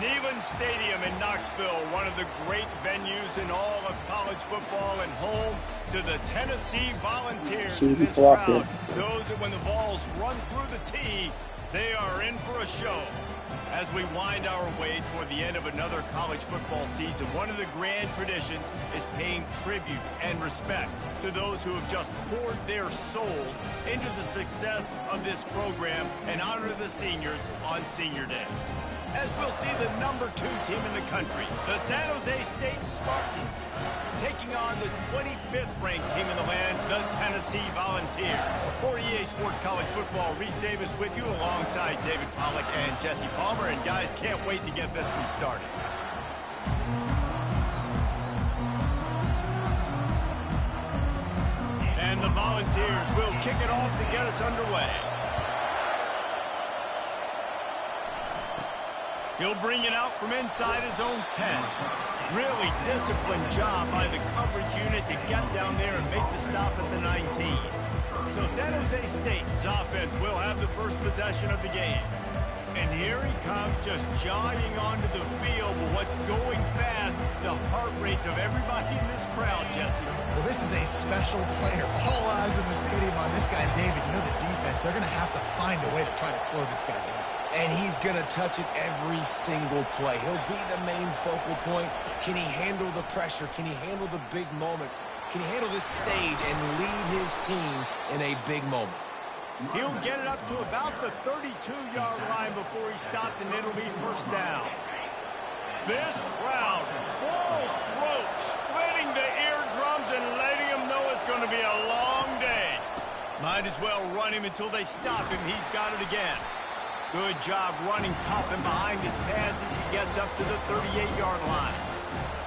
Neyland Stadium in Knoxville, one of the great venues in all of college football and home to the Tennessee Volunteers. This crowd knows that when the balls run through the tee, they are in for a show. As we wind our way toward the end of another college football season, one of the grand traditions is paying tribute and respect to those who have just poured their souls into the success of this program and honor the seniors on Senior Day. As we'll see the #2 team in the country, the San Jose State Spartans, taking on the 25th ranked team in the land, the Tennessee Volunteers. For EA Sports College Football, Reese Davis with you alongside David Pollack and Jesse Palmer. And guys, can't wait to get this one started. And the Volunteers will kick it off to get us underway. He'll bring it out from inside his own 10. Really disciplined job by the coverage unit to get down there and make the stop at the 19. So San Jose State's offense will have the first possession of the game. And here he comes, just jogging onto the field. But what's going fast, the heart rates of everybody in this crowd, Jesse. Well, this is a special player. All eyes in the stadium on this guy, David. You know the defense, they're going to have to find a way to try to slow this guy down. And he's going to touch it every single play. He'll be the main focal point. Can he handle the pressure? Can he handle the big moments? Can he handle this stage and lead his team in a big moment? He'll get it up to about the 32-yard line before he stopped, and it'll be first down. This crowd, full throat, splitting the eardrums and letting him know it's going to be a long day. Might as well run him until they stop him. He's got it again. Good job running tough and behind his pads as he gets up to the 38-yard line.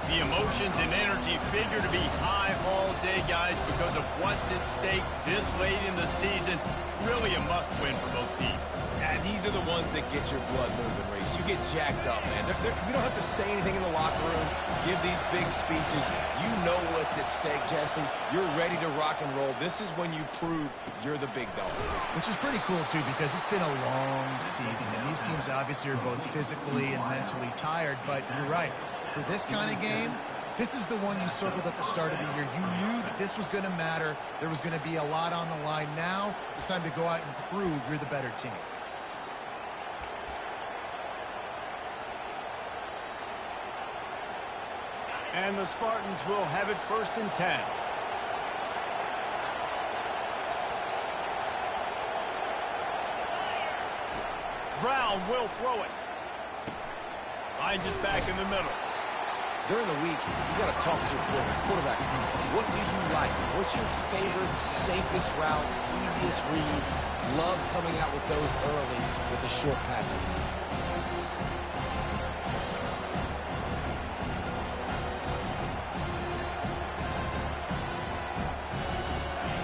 The emotions and energy figure to be high all day, guys, because of what's at stake this late in the season. Really a must-win for both teams. Yeah, these are the ones that get your blood moving, Reese. You get jacked up, man. You don't have to say anything in the locker room, give these big speeches. You know what's at stake, Jesse. You're ready to rock and roll. This is when you prove you're the big dog. Which is pretty cool, too, because it's been a long season. And these teams obviously are both physically and mentally tired. But you're right. For this kind of game, this is the one you circled at the start of the year. You knew that this was going to matter. There was going to be a lot on the line. Now it's time to go out and prove you're the better team. And the Spartans will have it 1st and 10. Brown will throw it. Finds us back in the middle. During the week, you got to talk to your quarterback. What do you like? What's your favorite, safest routes, easiest reads? Love coming out with those early with the short passing.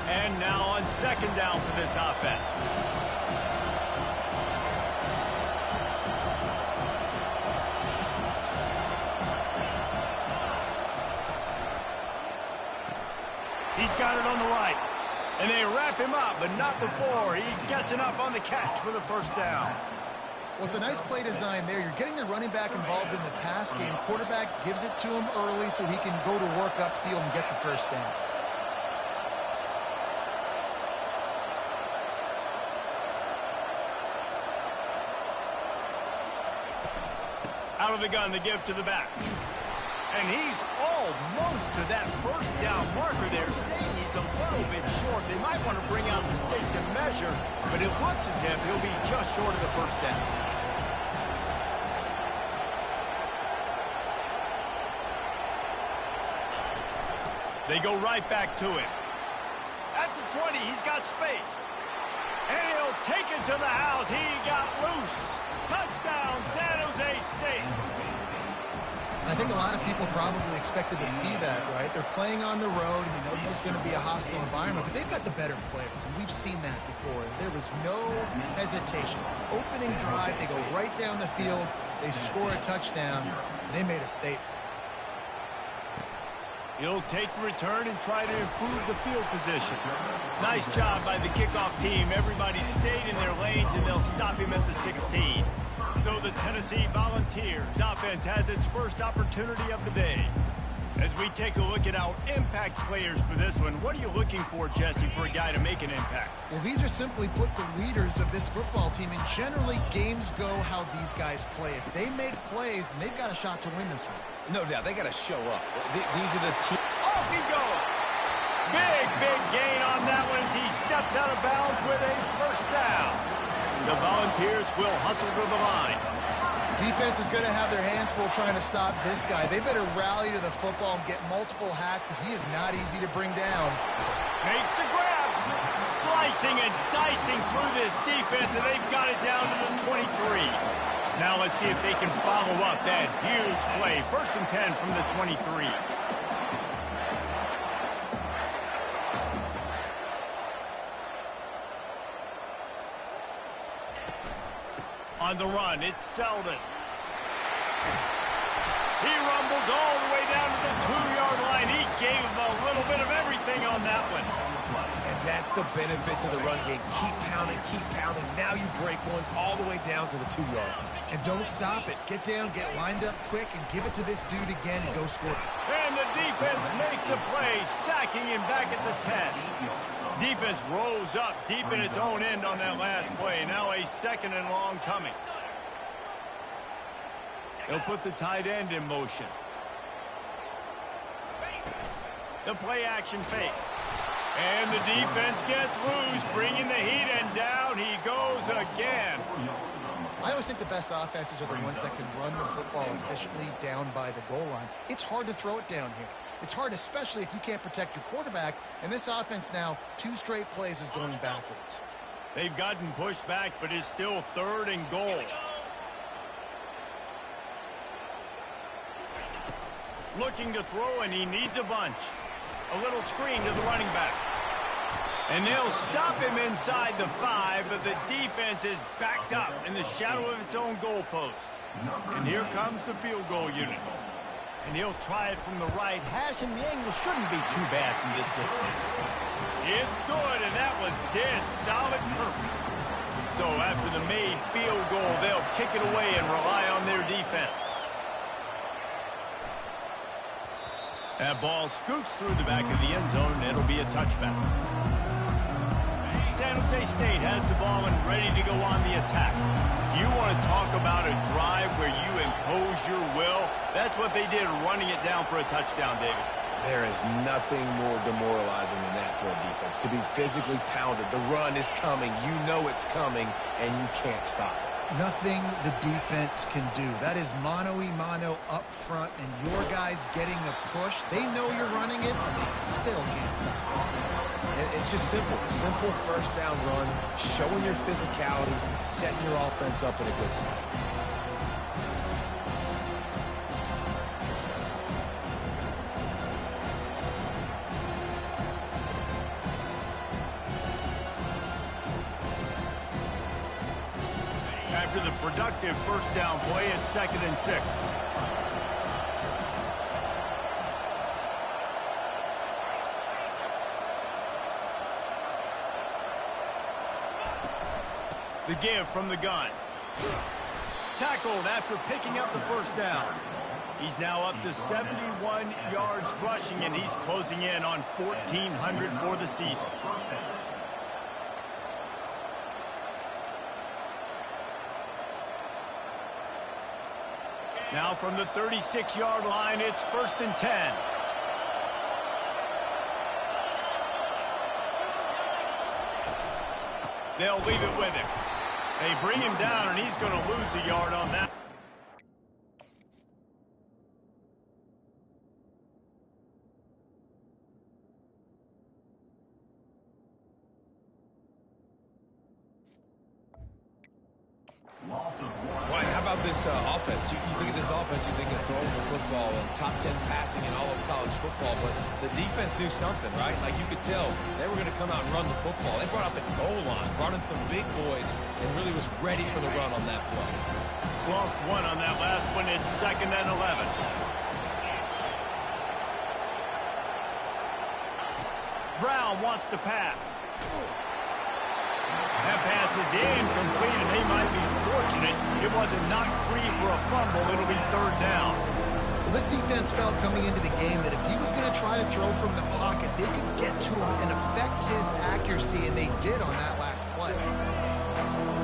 And now on 2nd down for this offense. He's got it on the right. And they wrap him up, but not before he gets enough on the catch for the 1st down. Well, it's a nice play design there. You're getting the running back involved in the pass game. Quarterback gives it to him early so he can go to work upfield and get the 1st down. Out of the gun to give to the back. And he's almost to that 1st down marker there, saying he's a little bit short. They might want to bring out the stakes and measure, but it looks as if he'll be just short of the 1st down. They go right back to him. At the 20, he's got space. And he'll take it to the house. He got loose. Touchdown, San Jose State. I think a lot of people probably expected to see that, right? They're playing on the road, and you know this is going to be a hostile environment, but they've got the better players, and we've seen that before. There was no hesitation. Opening drive, they go right down the field, they score a touchdown, and they made a statement. He'll take the return and try to improve the field position. Nice job by the kickoff team. Everybody stayed in their lanes, and they'll stop him at the 16. So the Tennessee Volunteers offense has its first opportunity of the day. As we take a look at our impact players for this one, what are you looking for, Jesse, for a guy to make an impact? Well, these are simply put the leaders of this football team, and generally games go how these guys play. If they make plays, then they've got a shot to win this one. No doubt, they got to show up. These are the team. Off he goes! Big gain on that one as he steps out of bounds with a first down. The Volunteers will hustle to the line. Defense is going to have their hands full trying to stop this guy. They better rally to the football and get multiple hats because he is not easy to bring down. Makes the grab. Slicing and dicing through this defense, and they've got it down to the 23. Now let's see if they can follow up that huge play. 1st and 10 from the 23. On the run, it's Selden. He rumbles all the way down to the 2-yard line. He gave him a little bit of everything on that one. And that's the benefit to the run game. Keep pounding, keep pounding. Now you break one all the way down to the 2-yard line. And don't stop it. Get down, get lined up quick, and give it to this dude again and go score. And the defense makes a play, sacking him back at the 10. Defense rolls up deep in its own end on that last play. Now a 2nd and long coming. They'll put the tight end in motion. The play action fake. And the defense gets loose, bringing the heat, and down he goes again. I always think the best offenses are the ones that can run the football efficiently down by the goal line. It's hard to throw it down here. It's hard, especially if you can't protect your quarterback. And this offense now, 2 straight plays is going backwards. They've gotten pushed back, but it's still 3rd and goal. Looking to throw, and he needs a bunch. A little screen to the running back. And they'll stop him inside the 5, but the defense is backed up in the shadow of its own goalpost. And here comes the field goal unit. And he'll try it from the right hash, and the angle shouldn't be too bad from this distance. It's good, and that was dead solid perfect. So after the made field goal, they'll kick it away and rely on their defense. That ball scoots through the back of the end zone, and it'll be a touchback. San Jose State has the ball and ready to go on the attack. You want to talk about a drive where you impose your will? That's what they did, running it down for a touchdown, David. There is nothing more demoralizing than that for a defense. To be physically pounded, the run is coming, you know it's coming, and you can't stop it. Nothing the defense can do. That is mano-a-mano up front, and your guys getting a push. They know you're running it, and they still can't stop it. And it's just simple. Simple 1st down run, showing your physicality, setting your offense up in a good spot. After the productive 1st down play, it's 2nd and 6. The give from the gun. Tackled after picking up the 1st down. He's now up to 71 yards rushing, and he's closing in on 1,400 for the season. Now from the 36-yard line, it's 1st and 10. They'll leave it with him. They bring him down, and he's going to lose a yard on that. Right, how about this offense? You think of this offense, you think of throwing the football and top 10 passing in all of college football, but the defense knew something, right? Like you could tell they were going to come out and run the football. They brought out the goal line, brought in some big boys, and really was ready for the run on that play. Lost one on that last one. It's 2nd and 11. Brown wants to pass. That pass is incomplete, and they might be fortunate it wasn't knocked free for a fumble. It'll be third down. Well, this defense felt coming into the game that if he was going to try to throw from the pocket, they could get to him and affect his accuracy, and they did on that last play.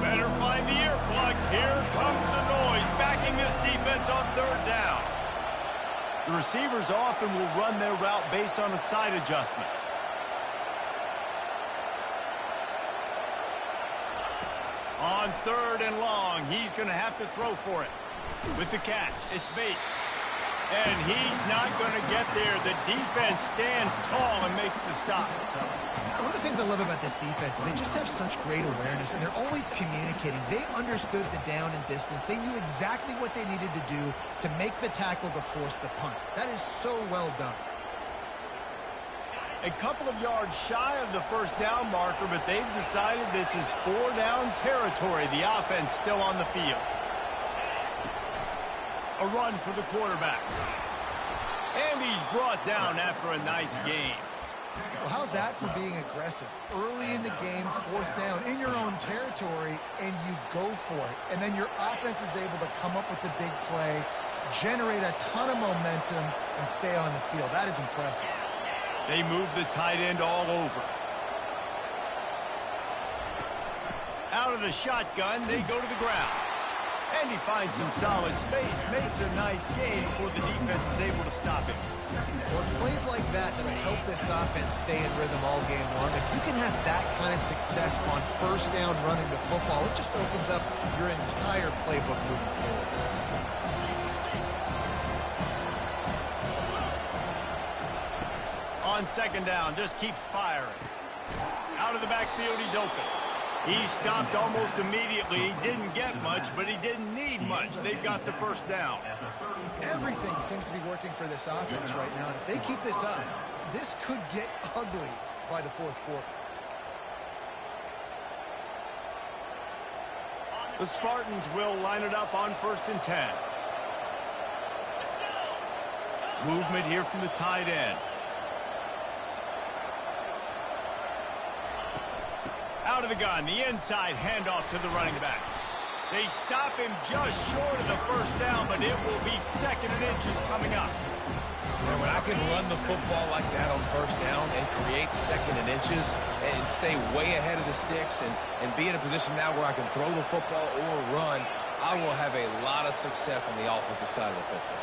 Better find the earplugs. Here comes the noise, backing this defense on third down. The receivers often will run their route based on a side adjustment. On third and long, he's going to have to throw for it. With the catch, it's Bates. And he's not going to get there. The defense stands tall and makes the stop. One of the things I love about this defense is they just have such great awareness, and they're always communicating. They understood the down and distance. They knew exactly what they needed to do to make the tackle to force the punt. That is so well done. A couple of yards shy of the first down marker, but they've decided this is 4-down territory. The offense still on the field. A run for the quarterback. And he's brought down after a nice game. Well, how's that for being aggressive? Early in the game, fourth down, in your own territory, and you go for it. And then your offense is able to come up with the big play, generate a ton of momentum, and stay on the field. That is impressive. They move the tight end all over. Out of the shotgun, they go to the ground. And he finds some solid space, makes a nice gain before the defense is able to stop him. Well, it's plays like that that'll help this offense stay in rhythm all game long. If you can have that kind of success on first down running the football, it just opens up your entire playbook moving forward. On second down, just keeps firing. Out of the backfield, he's open. He stopped almost immediately. He didn't get much, but he didn't need much. They've got the first down. Everything seems to be working for this offense right now. And if they keep this up, this could get ugly by the fourth quarter. The Spartans will line it up on 1st and 10. Movement here from the tight end. Out of the gun, the inside handoff to the running back. They stop him just short of the first down, but it will be 2nd and inches coming up. And when I can run the football like that on first down and create 2nd and inches and stay way ahead of the sticks and be in a position now where I can throw the football or run, I will have a lot of success on the offensive side of the football.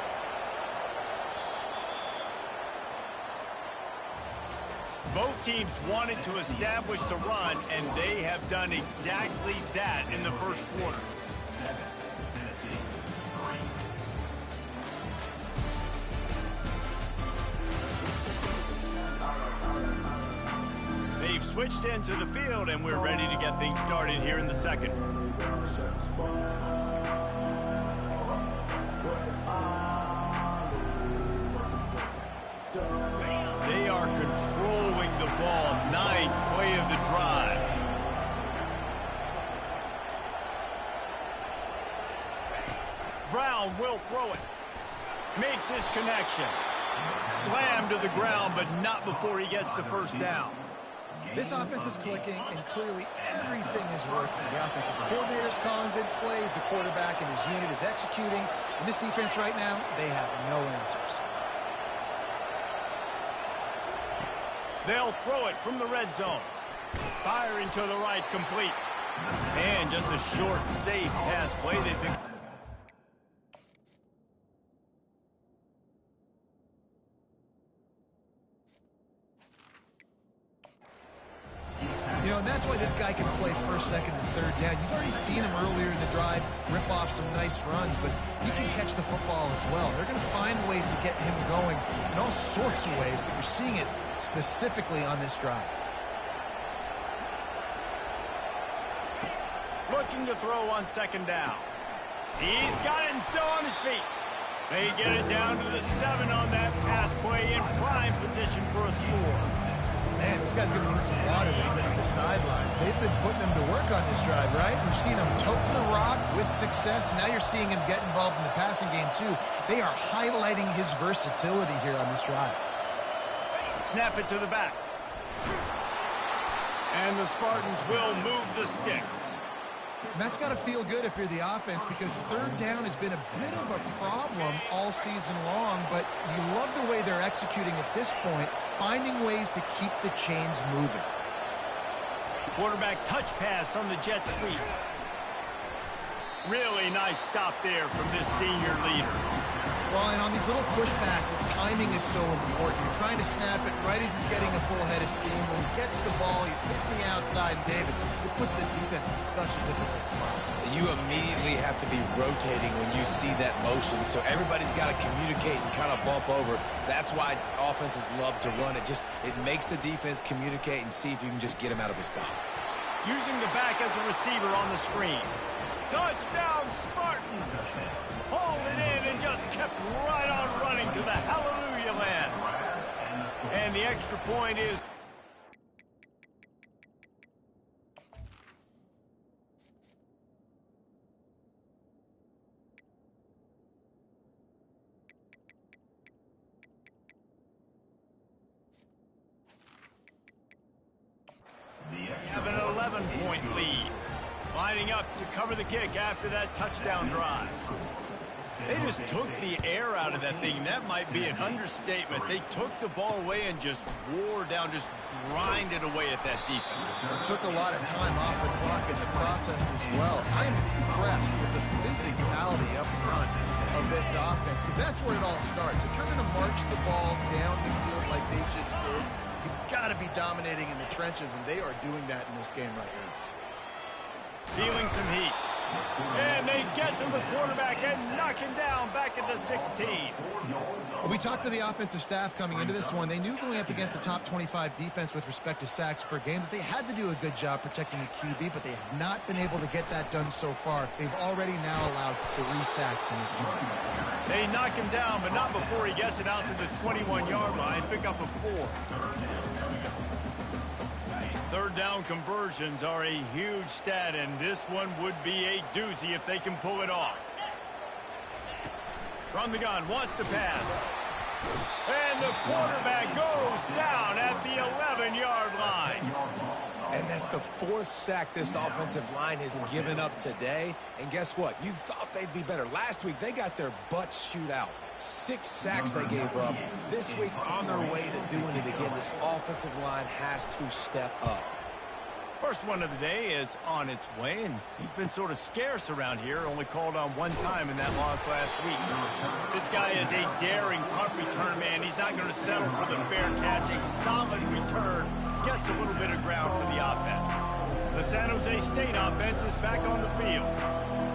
Both teams wanted to establish the run, and they have done exactly that in the first quarter. They've switched into the field, and we're ready to get things started here in the second. They are controlling the ball. 9th play of the drive. Brown will throw it. Makes his connection. Slammed to the ground, but not before he gets the first down. This offense is clicking, and clearly everything is working. The offensive coordinator's calling good plays. The quarterback and his unit is executing. And this defense right now, they have no answers. They'll throw it from the red zone. Firing to the right, complete. And just a short, safe pass play. They pick. You know, and that's why this guy can play first, second, and third down. You've already seen him earlier in the drive rip off some nice runs, but he can catch the football as well. They're going to find ways to get him going in all sorts of ways, but you're seeing it specifically on this drive. Looking to throw on second down. He's got it and still on his feet. They get it down to the 7 on that pass play in prime position for a score. Man, this guy's going to need some water when he gets to the sidelines. They've been putting him to work on this drive, right? We've seen him toting the rock with success. Now you're seeing him get involved in the passing game, too. They are highlighting his versatility here on this drive. Snap it to the back. And the Spartans will move the sticks. And that's got to feel good if you're the offense, because third down has been a bit of a problem all season long, but you love the way they're executing at this point, finding ways to keep the chains moving. Quarterback touch pass on the jet sweep. Really nice stop there from this senior leader. Well, and on these little push passes, timing is so important. You're trying to snap it right as he's getting a full head of steam. When he gets the ball, he's hitting the outside, and David, it puts the defense in such a difficult spot. You immediately have to be rotating when you see that motion, so everybody's got to communicate and kind of bump over. That's why offenses love to run it. It makes the defense communicate and see if you can just get him out of a spot. Using the back as a receiver on the screen. Touchdown, Spartans! Hauled it in and just kept right on running to the hallelujah land. And the extra point is... have an 11-point lead. Lining up to cover the kick after that touchdown drive. They just took the air out of that thing. That might be an understatement. They took the ball away and just wore down, just grinded away at that defense. It took a lot of time off the clock in the process as well. I'm impressed with the physicality up front of this offense, because that's where it all starts. If you're going to march the ball down the field like they just did, you've got to be dominating in the trenches, and they are doing that in this game right now. Feeling some heat. And they get to the quarterback and knock him down back at the 16. Well, we talked to the offensive staff coming into this one. They knew going up against the top 25 defense with respect to sacks per game that they had to do a good job protecting the QB, but they have not been able to get that done so far. They've already now allowed 3 sacks in this game. They knock him down, but not before he gets it out to the 21-yard line. Pick up a 4. Third down conversions are a huge stat, and this one would be a doozy if they can pull it off. From the gun, wants to pass. And the quarterback goes down at the 11-yard line. And that's the 4th sack this offensive line has given up today. And guess what? You thought they'd be better. Last week, they got their butts chewed out. 6 sacks they gave up. This week, on their way to doing it again, this offensive line has to step up. First one of the day is on its way, and he's been sort of scarce around here, only called on 1 time in that loss last week. This guy is a daring punt return man. He's not going to settle for the fair catch. A solid return gets a little bit of ground for the offense. The San Jose State offense is back on the field.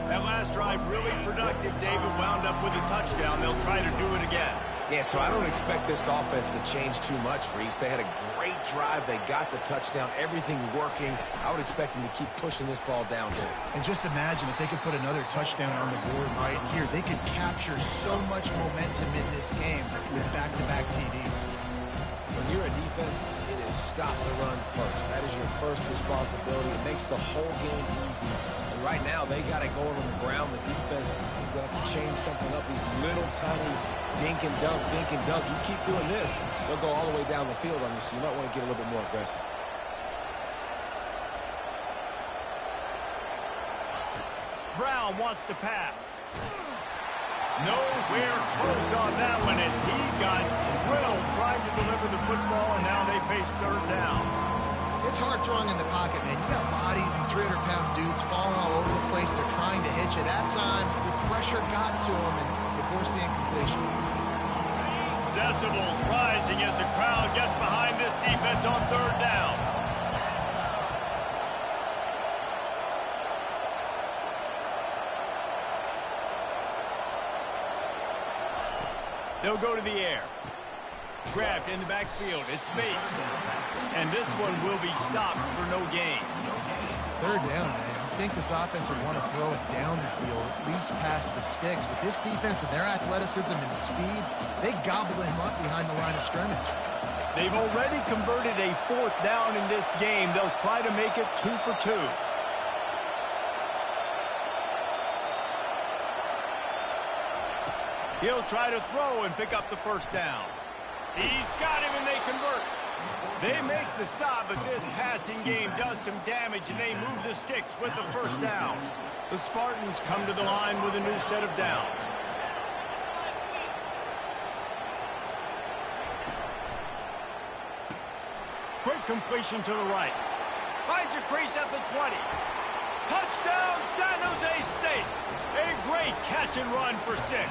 That last drive really productive. David wound up with a touchdown. They'll try to do it again. Yeah, so I don't expect this offense to change too much, Reese. They had a great drive. They got the touchdown. Everything working. I would expect them to keep pushing this ball downhill. And just imagine if they could put another touchdown on the board right here. They could capture so much momentum in this game with back-to-back TDs. When you're a defense, it is stop the run first. That is your first responsibility. It makes the whole game easy. And right now, they got it going on the ground. The defense is going to have to change something up. These little tiny dink and dunk, dink and dunk. You keep doing this, they'll go all the way down the field on you, so you might want to get a little bit more aggressive. Brown wants to pass. Nowhere close on that one as he got drilled trying to deliver the football, and now they face third down. It's hard throwing in the pocket, man. You got bodies and 300-pound dudes falling all over the place. They're trying to hit you. That time, the pressure got to them, and they forced the incompletion. Decibels rising as the crowd gets behind this defense on third down. They'll go to the air. Grabbed in the backfield. It's Bates. And this one will be stopped for no gain. Third down, man. I think this offense would want to throw it down the field, at least past the sticks. With this defense and their athleticism and speed, they gobble him up behind the line of scrimmage. They've already converted a 4th down in this game. They'll try to make it 2 for 2. He'll try to throw and pick up the first down. He's got him, and they convert. They make the stop, but this passing game does some damage, and they move the sticks with the first down. The Spartans come to the line with a new set of downs. Quick completion to the right. Finds a crease at the 20. Touchdown, San Jose State. A great catch and run for 6.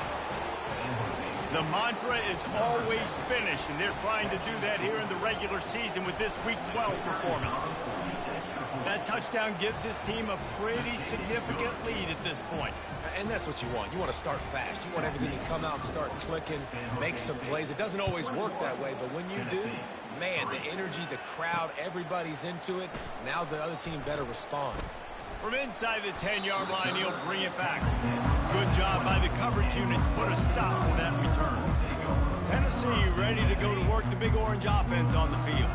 The mantra is always finish, and they're trying to do that here in the regular season with this Week 12 performance. That touchdown gives his team a pretty significant lead at this point. And that's what you want. You want to start fast. You want everything to come out and start clicking, make some plays. It doesn't always work that way, but when you do, man, the energy, the crowd, everybody's into it. Now the other team better respond. From inside the 10-yard line, he'll bring it back. Good job by the coverage unit to put a stop to that return. Tennessee ready to go to work the Big Orange offense on the field.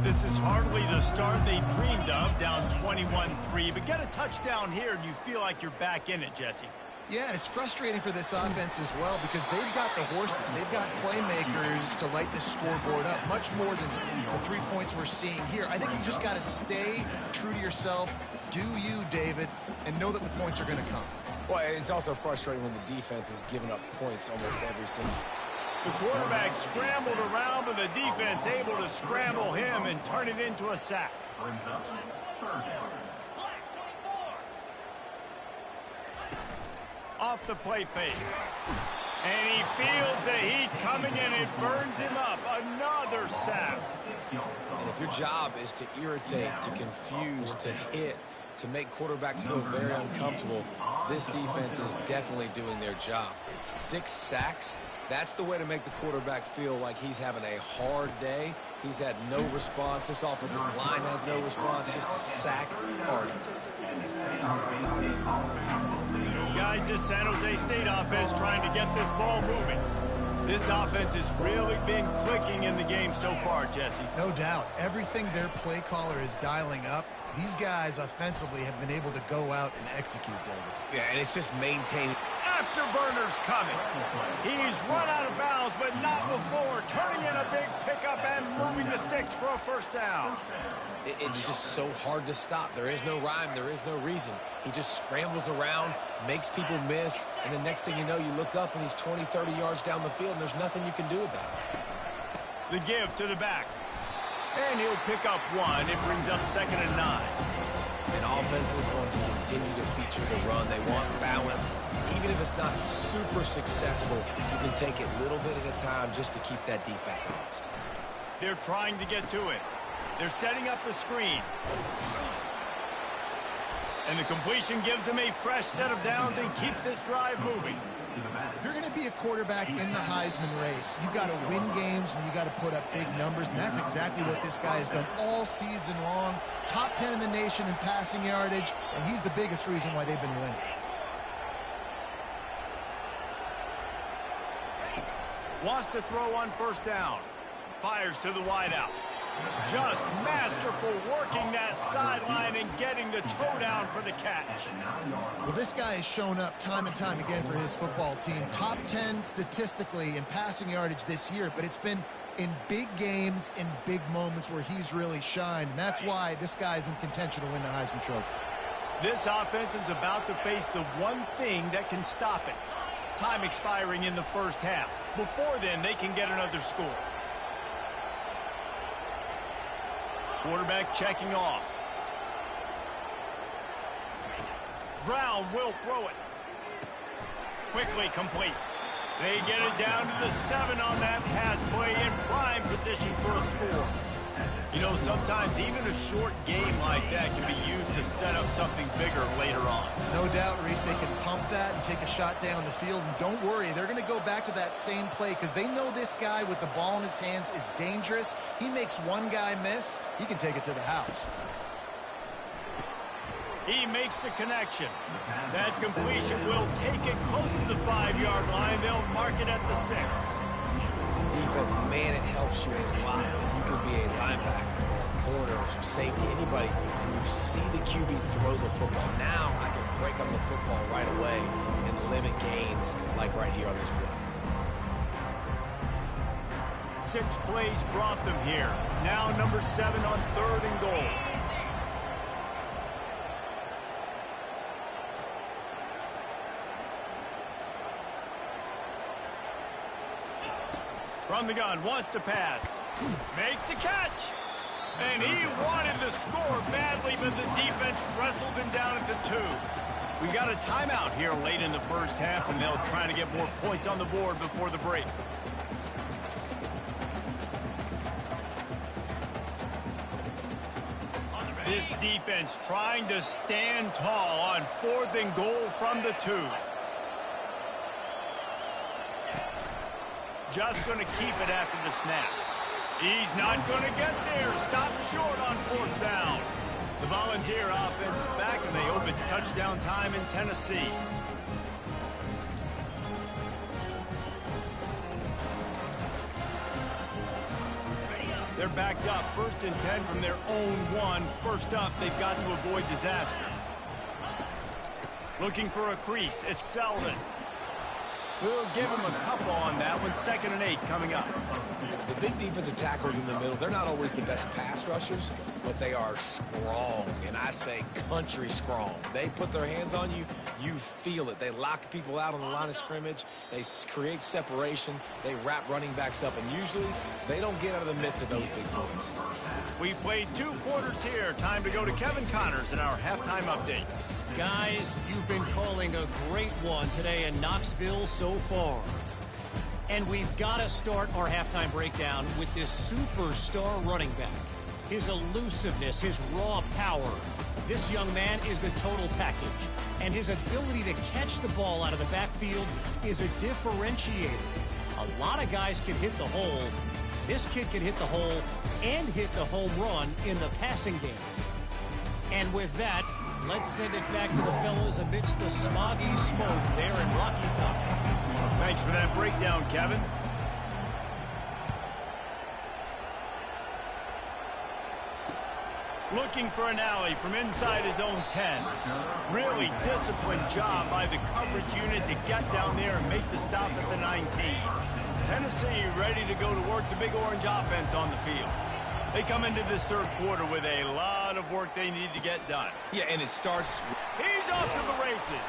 This is hardly the start they dreamed of, down 21-3, but get a touchdown here and you feel like you're back in it, Jesse. Yeah, and it's frustrating for this offense as well because they've got the horses. They've got playmakers to light this scoreboard up, much more than the 3 points we're seeing here. I think you just got to stay true to yourself, do you, David, and know that the points are going to come. Well, it's also frustrating when the defense is giving up points almost every single. The quarterback scrambled around, but the defense able to scramble him and turn it into a sack. Off the play fake. And he feels the heat coming and it burns him up. Another sack. And if your job is to irritate, to confuse, to hit, to make quarterbacks feel very uncomfortable, this defense is definitely doing their job. 6 sacks, that's the way to make the quarterback feel like he's having a hard day. He's had no response. This offensive line has no response, just a sack party. Guys, this San Jose State offense trying to get this ball moving. This offense has really been clicking in the game so far, Jesse. No doubt. Everything their play caller is dialing up, these guys offensively have been able to go out and execute, David. Yeah, and it's just maintaining. Afterburner's coming. He's run out of bounds, but not before. Turning in a big pickup and moving the sticks for a first down. It's just so hard to stop. There is no rhyme. There is no reason. He just scrambles around, makes people miss, and the next thing you know, you look up and he's 20, 30 yards down the field, and there's nothing you can do about it. The give to the back. And he'll pick up 1. It brings up 2nd and 9. And offenses want to continue to feature the run. They want balance. Even if it's not super successful, you can take it little bit at a time just to keep that defense honest. They're trying to get to it. They're setting up the screen. And the completion gives them a fresh set of downs and keeps this drive moving. If you're going to be a quarterback in the Heisman race, you've got to win games and you got to put up big numbers, and that's exactly what this guy has done all season long. Top 10 in the nation in passing yardage, and he's the biggest reason why they've been winning. Wants to throw on first down. Fires to the wideout. Just masterful working that sideline and getting the toe down for the catch. Well, this guy has shown up time and time again for his football team. Top 10 statistically in passing yardage this year, but it's been in big games, in big moments where he's really shined. And that's why this guy is in contention to win the Heisman Trophy. This offense is about to face the one thing that can stop it. Time expiring in the first half. Before then, they can get another score. Quarterback checking off. Brown will throw it. Quickly complete. They get it down to the 7 on that pass play in prime position for a score. You know, sometimes even a short game like that can be used to set up something bigger later on. No doubt, Reese, they can pump that and take a shot down the field. And don't worry, they're going to go back to that same play because they know this guy with the ball in his hands is dangerous. He makes one guy miss, he can take it to the house. He makes the connection. That completion will take it close to the 5-yard line. They'll mark it at the 6. Defense, man, it helps you a lot. You could be a linebacker, a corner, or safety, anybody, and you see the QB throw the football. Now I can break up the football right away and limit gains like right here on this play. 6 plays brought them here. Now number 7 on 3rd and goal. From the gun, wants to pass. Makes the catch. And he wanted to score badly, but the defense wrestles him down at the 2. We got a timeout here late in the first half, and they'll try to get more points on the board before the break. This defense trying to stand tall on 4th and goal from the 2. Just going to keep it after the snap. He's not going to get there. Stop short on 4th down. The Volunteer offense is back, and they hope it's touchdown time in Tennessee. They're backed up, 1st and 10 from their own 1. First up, they've got to avoid disaster. Looking for a crease, it's Selden. We'll give him a couple on that one. 2nd and 8 coming up. The big defensive tackles in the middle, they're not always the best pass rushers, but they are strong, and I say country strong. They put their hands on you, you feel it. They lock people out on the line of scrimmage. They create separation. They wrap running backs up, and usually they don't get out of the midst of those big boys. We played 2 quarters here. Time to go to Kevin Connors in our halftime update. Guys, you've been calling a great one today in Knoxville so far. And we've got to start our halftime breakdown with this superstar running back. His elusiveness, his raw power. This young man is the total package. And his ability to catch the ball out of the backfield is a differentiator. A lot of guys can hit the hole. This kid can hit the hole and hit the home run in the passing game. And with that, let's send it back to the fellas amidst the smoggy smoke there in Rocky Top. Thanks for that breakdown, Kevin. Looking for an alley from inside his own 10. Really disciplined job by the coverage unit to get down there and make the stop at the 19. Tennessee ready to go to work the Big Orange offense on the field. They come into this 3rd quarter with a lot of work they need to get done. Yeah, and it starts... He's off to the races.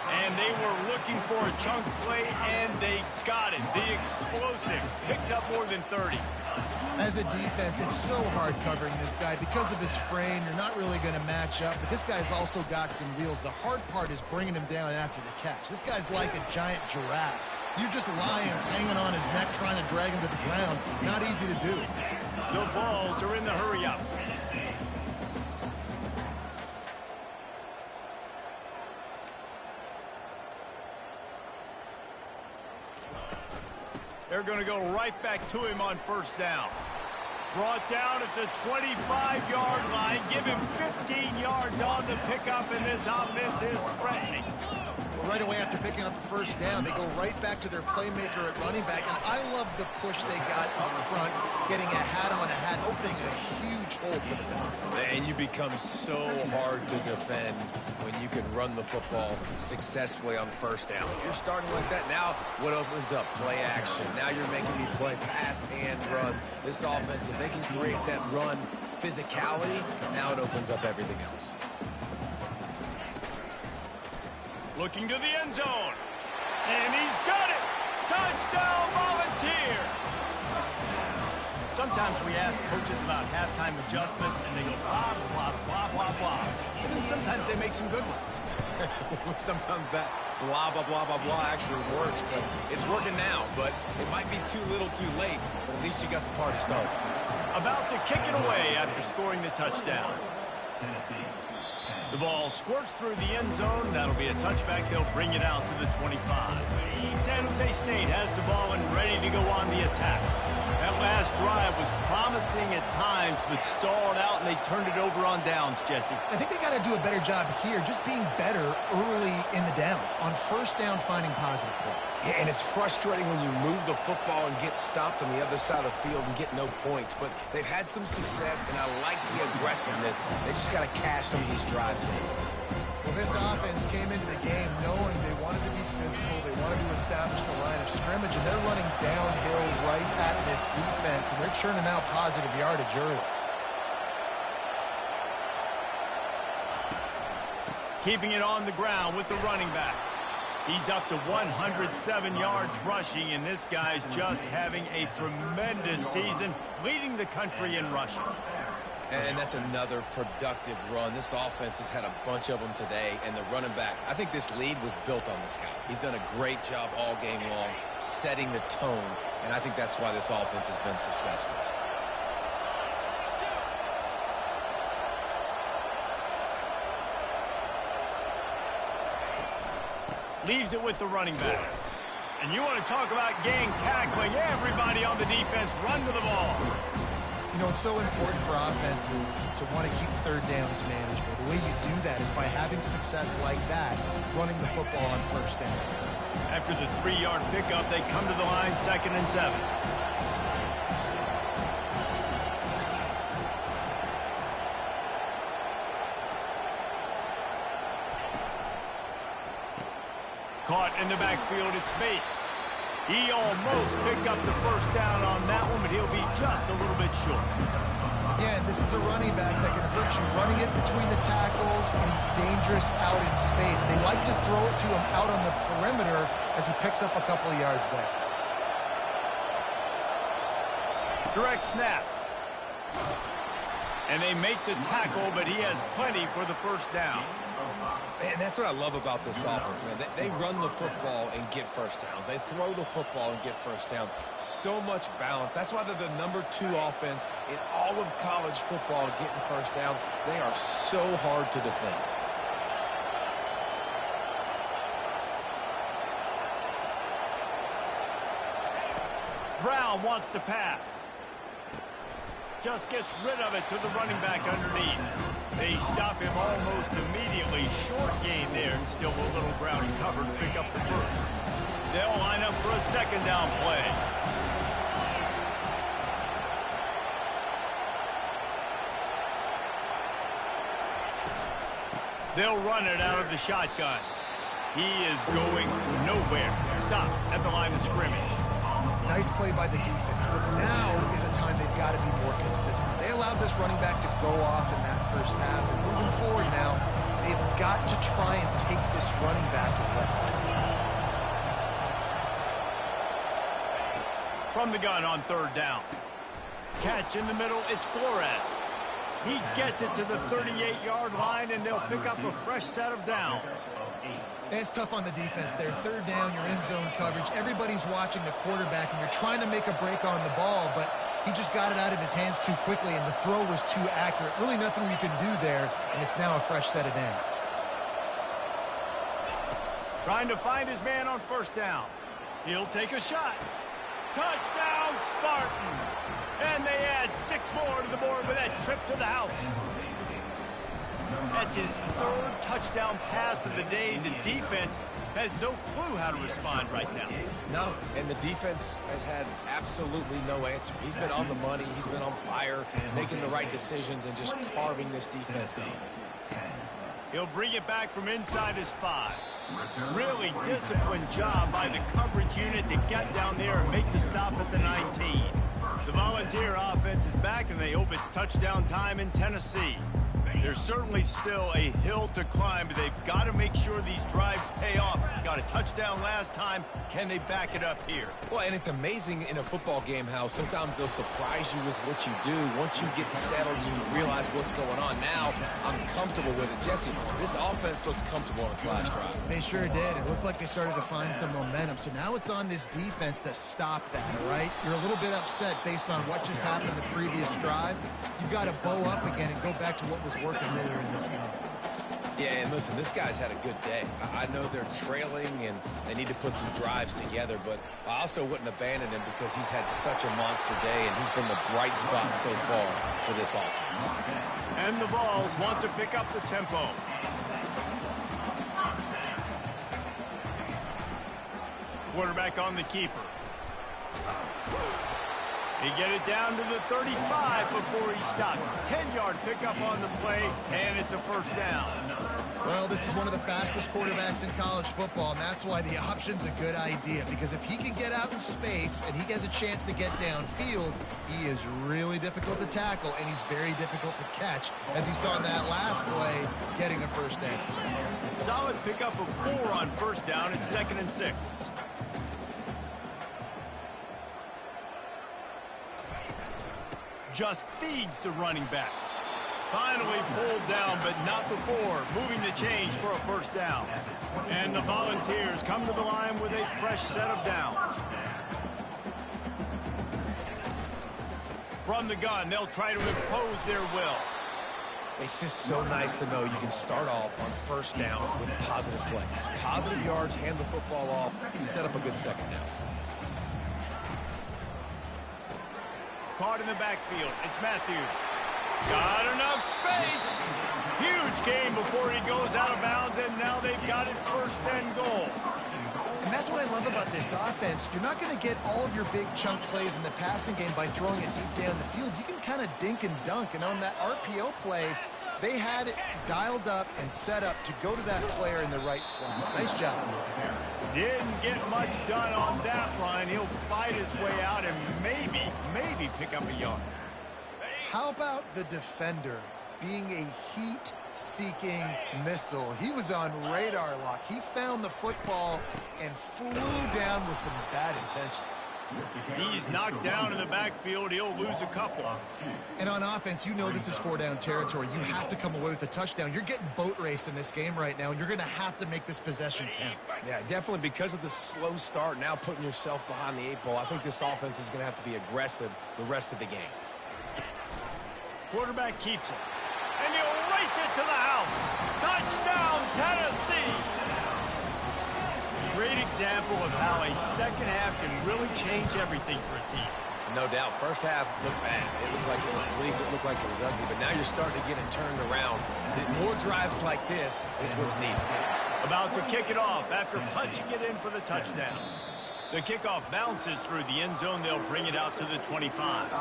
And they were looking for a chunk play, and they got it. The explosive picks up more than 30. As a defense, it's so hard covering this guy. Because of his frame, you're not really going to match up. But this guy's also got some wheels. The hard part is bringing him down after the catch. This guy's like a giant giraffe. You're just lions hanging on his neck trying to drag him to the ground. Not easy to do. The Vols are in the hurry-up. They're going to go right back to him on 1st down. Brought down at the 25-yard line. Give him 15 yards on the pickup, and this offense is threatening. Right away after picking up the 1st down, they go right back to their playmaker at running back. And I love the push they got up front, getting a hat on a hat, opening a huge hole for the back. And you become so hard to defend when you can run the football successfully on 1st down. If you're starting like that, now what opens up? Play action. Now you're making me play pass and run. This offense, if they can create that run physicality, now it opens up everything else. Looking to the end zone. And he's got it. Touchdown, Volunteer. Sometimes we ask coaches about halftime adjustments, and they go blah, blah, blah, blah, blah. And then sometimes they make some good ones. Sometimes that blah, blah, blah, blah, blah actually works, but it's working now. But it might be too little too late, but at least you got the party started. About to kick it away after scoring the touchdown. The ball squirts through the end zone. That'll be a touchback. They'll bring it out to the 25. San Jose State has the ball and ready to go on the attack. That last drive was promising at times, but stalled out, and they turned it over on downs, Jesse. I think they got to do a better job here, just being better early in the downs. On 1st down, finding positive plays. Yeah, and it's frustrating when you move the football and get stopped on the other side of the field and get no points. But they've had some success, and I like the aggressiveness. They just got to cash some of these drives in. Well, this offense came into the game knowing they wanted to be physical, they wanted to established the line of scrimmage, and they're running downhill right at this defense, and they're churning out positive yardage early. Keeping it on the ground with the running back. He's up to 107 yards rushing, and this guy's just having a tremendous season, leading the country in rushing. And that's another productive run. This offense has had a bunch of them today, and the running back, I think this lead was built on this guy. He's done a great job all game long, setting the tone, and I think that's why this offense has been successful. Leaves it with the running back. And you want to talk about gang tackling. Everybody on the defense run to the ball. You know, it's so important for offenses to want to keep third downs manageable. The way you do that is by having success like that, running the football on first down. After the 3-yard pickup, they come to the line, 2nd and 7. Caught in the backfield, it's Bates. He almost picked up the first down on that one, but he'll be just a little bit short. Again, this is a running back that can hurt you running it between the tackles, and he's dangerous out in space. They like to throw it to him out on the perimeter as he picks up a couple of yards there. Direct snap. And they make the tackle, but he has plenty for the first down. And that's what I love about this offense, man. They run the football and get first downs. They throw the football and get first downs. So much balance. That's why they're the #2 offense in all of college football getting first downs. They are so hard to defend. Brown wants to pass. Just gets rid of it to the running back underneath. They stop him almost immediately. Short gain there, and still a little ground covered to pick up the first. They'll line up for a 2nd down play. They'll run it out of the shotgun. He is going nowhere. Stop at the line of scrimmage. Nice play by the defense, but now is a time they've got to be more consistent. They allowed this running back to go off in that first half, and moving forward now, they've got to try and take this running back away. From the gun on 3rd down. Catch in the middle, it's Flores. He gets it to the 38-yard line, and they'll pick up a fresh set of downs. It's tough on the defense there. 3rd down, you're in zone coverage. Everybody's watching the quarterback, and you're trying to make a break on the ball, but he just got it out of his hands too quickly, and the throw was too accurate. Really nothing you can do there, and it's now a fresh set of downs. Trying to find his man on 1st down. He'll take a shot. Touchdown, Spartans! And they add 6 more to the board with that trip to the house. That's his 3rd touchdown pass of the day. The defense has no clue how to respond right now. No, and the defense has had absolutely no answer. He's been on the money. He's been on fire, making the right decisions and just carving this defense up. He'll bring it back from inside his 5. Really disciplined job by the coverage unit to get down there and make the stop at the 19. The Volunteer offense is back, and they hope it's touchdown time in Tennessee. There's certainly still a hill to climb, but they've got to make sure these drives pay off. Got a touchdown last time. Can they back it up here? Well, and it's amazing in a football game how sometimes they'll surprise you with what you do. Once you get settled, you realize what's going on. Now, I'm comfortable with it. Jesse, this offense looked comfortable on its last drive. They sure did. It looked like they started to find some momentum. So now it's on this defense to stop that, all right? You're a little bit upset based on what just happened the previous drive. You've got to bow up again and go back to what was working earlier in this game. Yeah, and listen, this guy's had a good day. I know they're trailing and they need to put some drives together, but I also wouldn't abandon him because he's had such a monster day and he's been the bright spot so far for this offense. And the Vols want to pick up the tempo. Quarterback on the keeper. They get it down to the 35 before he stopped. 10-yard pickup on the play, and it's a 1st down. Well, this is one of the fastest quarterbacks in college football, and that's why the option's a good idea, because if he can get out in space and he gets a chance to get downfield, he is really difficult to tackle, and he's very difficult to catch, as you saw in that last play, getting a first down. Solid pickup of 4 on first down. It's 2nd and 6. Just feeds the running back. Finally pulled down, but not before. Moving the change for a first down. And the Volunteers come to the line with a fresh set of downs. From the gun, they'll try to impose their will. It's just so nice to know you can start off on first down with positive plays. Positive yards, hand the football off, set up a good second down. Caught in the backfield. It's Matthews. Got enough space. Huge gain before he goes out of bounds, and now they've got it 1st and goal. And that's what I love about this offense. You're not going to get all of your big chunk plays in the passing game by throwing it deep down the field. You can kind of dink and dunk, and on that RPO play, they had it dialed up and set up to go to that player in the right flat. Nice job. Didn't get much done on that run. He'll fight his way out and maybe pick up a yard. How about the defender being a heat-seeking missile? He was on radar lock. He found the football and flew down with some bad intentions. He's knocked down in the backfield. He'll lose a couple. And on offense, you know this is 4-down territory. You have to come away with a touchdown. You're getting boat raced in this game right now, and you're going to have to make this possession count. Yeah, definitely because of the slow start, now putting yourself behind the 8 ball, I think this offense is going to have to be aggressive the rest of the game. Quarterback keeps it. And he'll race it to the house. Touchdown, Tennessee. Great example of how a second half can really change everything for a team. No doubt. First half looked bad. It looked like it was bleak. It looked like it was ugly. But now you're starting to get it turned around. More drives like this is what's needed. About to kick it off after punching it in for the touchdown. The kickoff bounces through the end zone. They'll bring it out to the 25.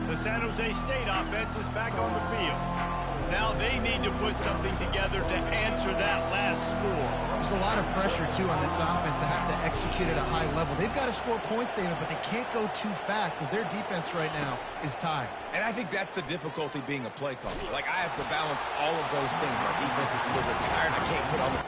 The San Jose State offense is back on the field. Now they need to put something together to answer that last score. There's a lot of pressure, too, on this offense to have to execute at a high level. They've got to score points, David, but they can't go too fast because their defense right now is tired. And I think that's the difficulty being a play caller. Like, I have to balance all of those things. My defense is a little bit tired. I can't put on the...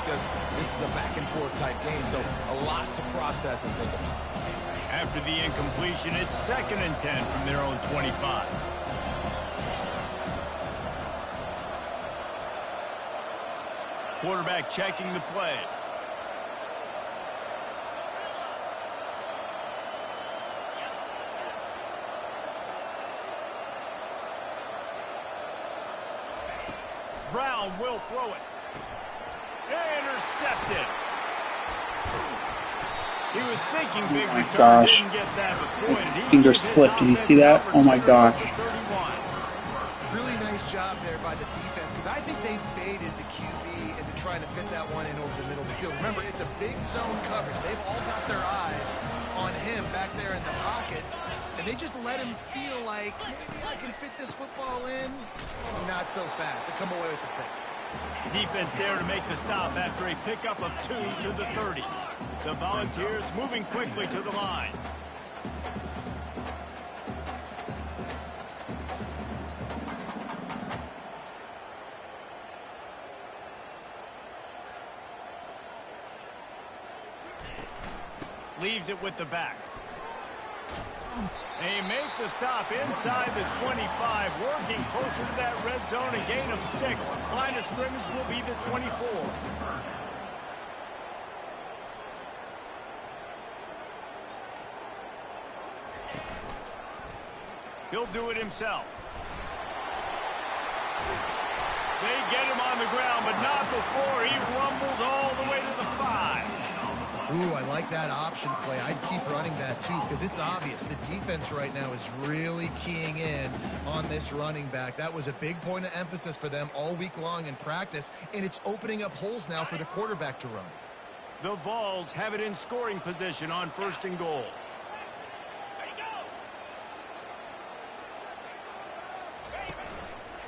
because this is a back-and-forth type game, so a lot to process and think about. After the incompletion, it's 2nd and 10 from their own 25. Quarterback checking the play. Brown will throw it. Intercepted. He was thinking big return. Gosh. Didn't get that, but boy, did he Finger slipped. Did you see that? Oh my gosh. Really nice job there by the defense, because I think they baited the QB into trying to fit that one in over the middle of the field. Remember, it's a big zone coverage. They've all got their eyes on him back there in the pocket, and they just let him feel like, maybe I can fit this football in. Not so fast. They come away with the pick. Defense there to make the stop after a pickup of 2 to the 30. The Volunteers moving quickly to the line. Leaves it with the back. They make the stop inside the 25, working closer to that red zone, a gain of 6. Line of scrimmage will be the 24. He'll do it himself. They get him on the ground, but not before he rumbles all the way to the 5. Ooh, I like that option play. I'd keep running that too because it's obvious the defense right now is really keying in on this running back. That was a big point of emphasis for them all week long in practice, and it's opening up holes now for the quarterback to run. The Vols have it in scoring position on 1st and goal.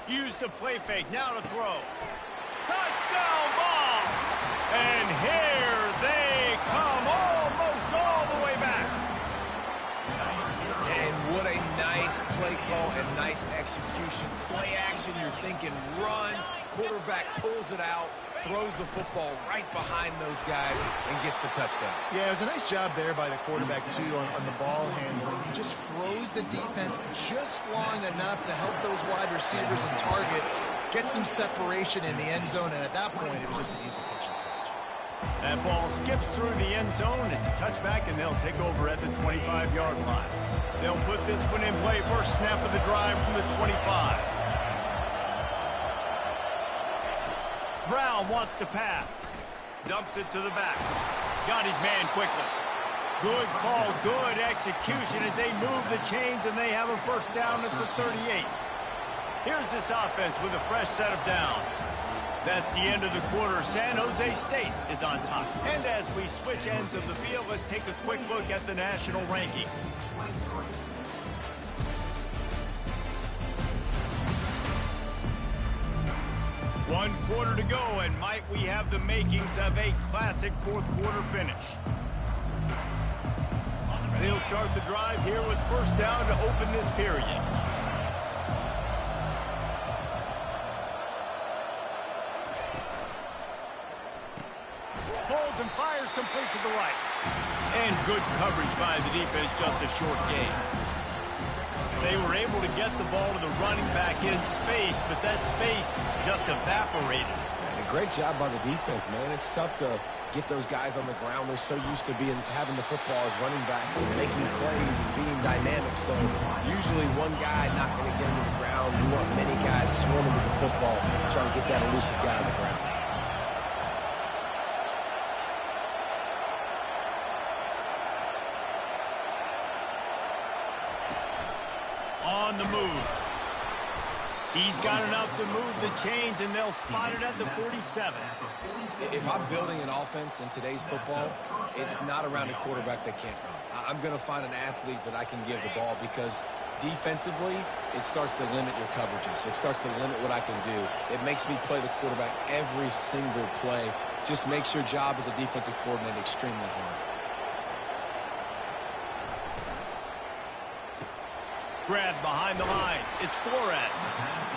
Use the play fake, now to throw. Touchdown ball! And here they come, almost all the way back. And what a nice play call and nice execution. Play action, you're thinking run. Quarterback pulls it out, throws the football right behind those guys, and gets the touchdown. Yeah, it was a nice job there by the quarterback, too, on the ball handling. He just froze the defense just long enough to help those wide receivers and targets get some separation in the end zone, and at that point, it was just an easy pitch and catch. That ball skips through the end zone. It's a touchback, and they'll take over at the 25-yard line. They'll put this one in play. First snap of the drive from the 25. Brown wants to pass. Dumps it to the back. Got his man quickly. Good call, good execution as they move the chains, and they have a first down at the 38. Here's this offense with a fresh set of downs. That's the end of the quarter. San Jose State is on top. And as we switch ends of the field, let's take a quick look at the national rankings. One quarter to go, and might we have the makings of a classic fourth quarter finish. They'll start the drive here with first down to open this period. Holds and fires complete to the right. And good coverage by the defense, just a short gain. They were able to get the ball to the running back in space, but that space just evaporated. And a great job by the defense, man. It's tough to get those guys on the ground. They're so used to having the football as running backs and making plays and being dynamic. So usually one guy not going to get him to the ground. We want many guys swarming to the football, trying to get that elusive guy on the ground. On the move. He's got enough to move the chains, and they'll spot it at the 47. If I'm building an offense in today's football, it's not around a quarterback that can't run. I'm going to find an athlete that I can give the ball because defensively, it starts to limit your coverages. It starts to limit what I can do. It makes me play the quarterback every single play. Just makes your job as a defensive coordinator extremely hard. Grab behind the line. It's Flores.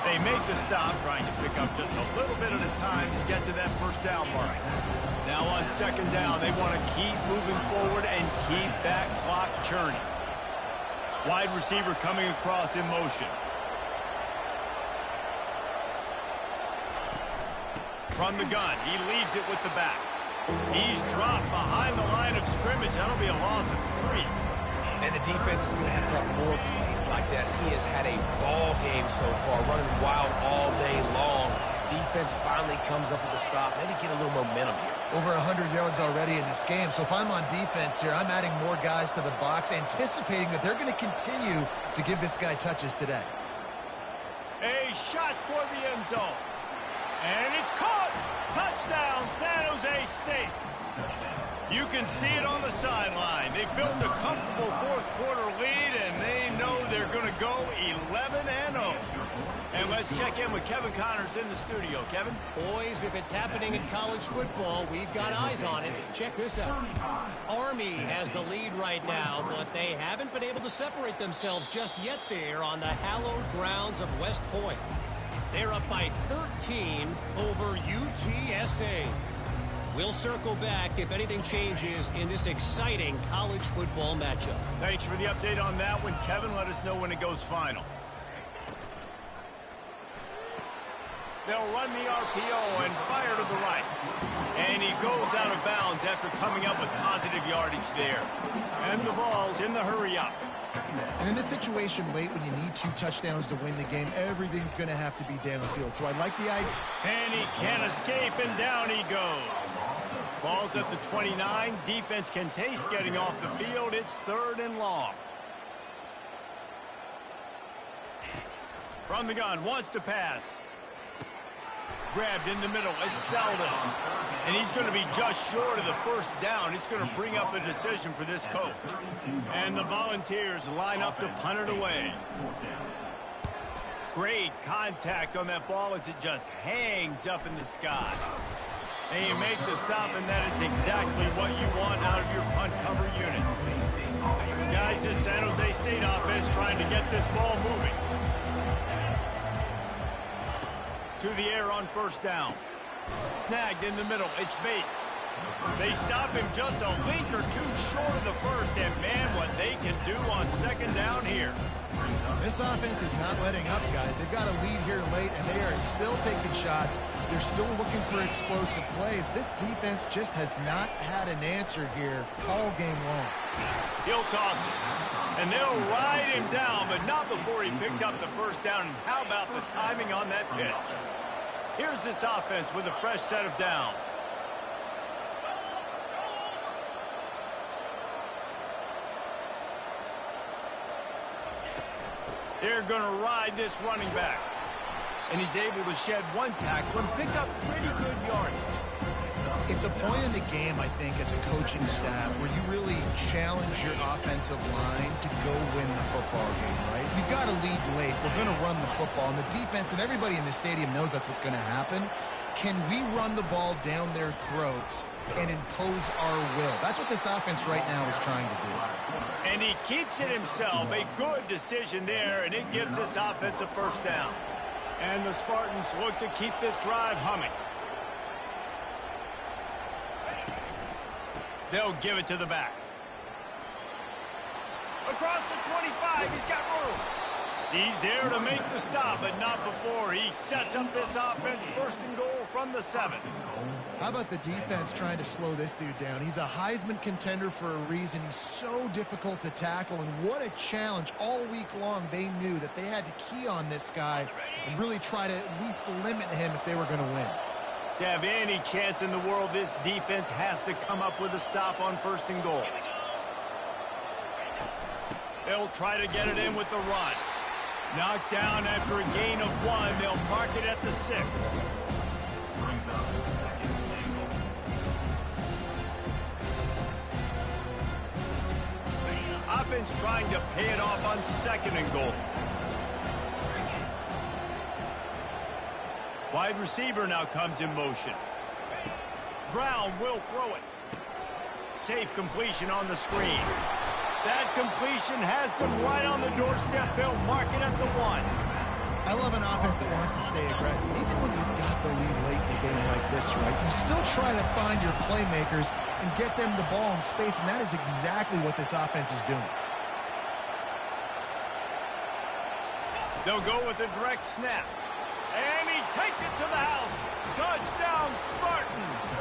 They make the stop, trying to pick up just a little bit at a time to get to that first down mark. Now on second down, they want to keep moving forward and keep that clock churning. Wide receiver coming across in motion. From the gun, he leaves it with the back. He's dropped behind the line of scrimmage. That'll be a loss of 3. And the defense is going to have more plays like that. He has had a ball game so far, running wild all day long. Defense finally comes up with a stop. Maybe get a little momentum here. Over 100 yards already in this game. So if I'm on defense here, I'm adding more guys to the box, anticipating that they're going to continue to give this guy touches today. A shot toward the end zone. And it's caught. Touchdown, San Jose State. You can see it on the sideline. They've built a comfortable fourth quarter lead, and they know they're going to go 11-0. And let's check in with Kevin Connors in the studio. Kevin? Boys, if it's happening in college football, we've got eyes on it. Check this out. Army has the lead right now, but they haven't been able to separate themselves just yet there on the hallowed grounds of West Point. They're up by 13 over UTSA. We'll circle back if anything changes in this exciting college football matchup. Thanks for the update on that one, Kevin. Let us know when it goes final. They'll run the RPO and fire to the right. And he goes out of bounds after coming up with positive yardage there. And the ball's in the hurry-up. And in this situation, late when you need 2 touchdowns to win the game, everything's going to have to be downfield. So I like the idea. And he can't escape, and down he goes. Ball's at the 29. Defense can taste getting off the field. It's 3rd and long. From the gun, wants to pass. Grabbed in the middle. It's Selden. And he's going to be just short of the first down. It's going to bring up a decision for this coach. And the Volunteers line up to punt it away. Great contact on that ball as it just hangs up in the sky. And you make the stop, and that is exactly what you want out of your punt cover unit. Guys, this San Jose State offense trying to get this ball moving. To the air on first down. Snagged in the middle. It's Bates. They stop him just a link or two short of the first, and man, what they can do on second down here. This offense is not letting up, guys. They've got a lead here late, and they are still taking shots. They're still looking for explosive plays. This defense just has not had an answer here all game long. He'll toss it. And they'll ride him down, but not before he picks up the first down. And how about the timing on that pitch? Here's this offense with a fresh set of downs. They're going to ride this running back. And he's able to shed one tackle and pick up pretty good yardage. It's a point in the game, I think, as a coaching staff, where you really challenge your offensive line to go win the football game, right? You've got to lead late. We're going to run the football. And the defense and everybody in the stadium knows that's what's going to happen. Can we run the ball down their throats and impose our will? That's what this offense right now is trying to do. And he keeps it himself. A good decision there, and it gives this offense a first down. And the Spartans look to keep this drive humming. They'll give it to the back. Across the 25, he's got room. He's there to make the stop, but not before he sets up this offense. 1st and goal from the 7. How about the defense trying to slow this dude down? He's a Heisman contender for a reason. He's so difficult to tackle, and what a challenge. All week long, they knew that they had to key on this guy and really try to at least limit him if they were going to win. To have any chance in the world, this defense has to come up with a stop on 1st and goal. They'll try to get it in with the run. Knocked down after a gain of 1. They'll mark it at the 6. Offense trying to pay it off on 2nd and goal. Wide receiver now comes in motion. Brown will throw it. Safe completion on the screen. That completion has them right on the doorstep. They'll mark it at the 1. I love an offense that wants to stay aggressive. Even when you've got the lead late in a game like this, right, you still try to find your playmakers and get them the ball in space, and that is exactly what this offense is doing. They'll go with a direct snap. And he takes it to the house. Touchdown, Spartans.